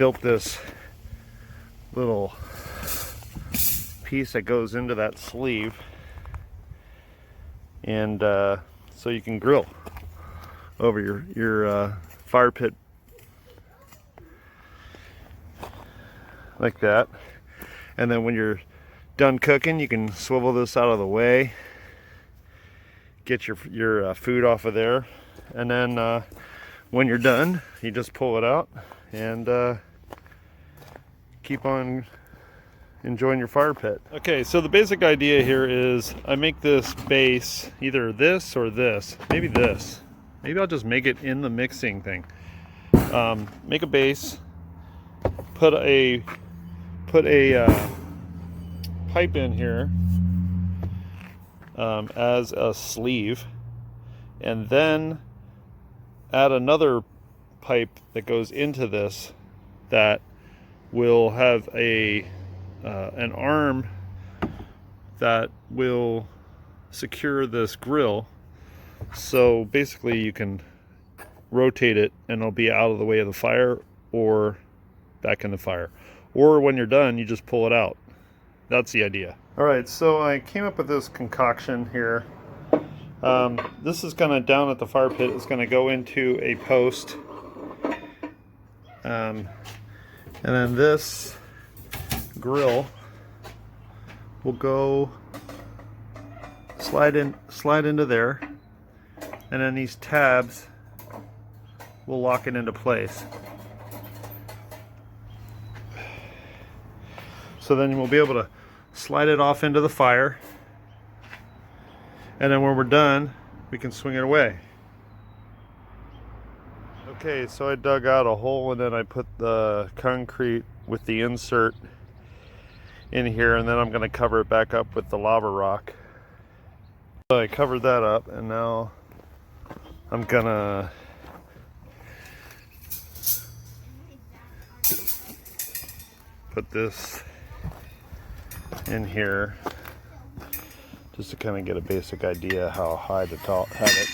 built this little piece that goes into that sleeve, and so you can grill over your fire pit like that. And then when you're done cooking, you can swivel this out of the way, get your food off of there, and then when you're done, you just pull it out and keep on enjoying your fire pit. Okay, so the basic idea here is I make this base, either this or this, maybe this. Maybe I'll just make it in the mixing thing. Make a base, put a pipe in here as a sleeve, and then add another pipe that goes into this that will have an arm that will secure this grill. So basically you can rotate it and it'll be out of the way of the fire or back in the fire. Or when you're done, you just pull it out. That's the idea. All right, so I came up with this concoction here. This is gonna, down at the fire pit, it's gonna go into a post. And then this grill will go slide into there, and then these tabs will lock it into place. So then we'll be able to slide it off into the fire, and then when we're done, we can swing it away. Okay, so I dug out a hole and then I put the concrete with the insert in here, and then I'm going to cover it back up with the lava rock. So I covered that up, and now I'm gonna put this in here just to kind of get a basic idea how high to have it.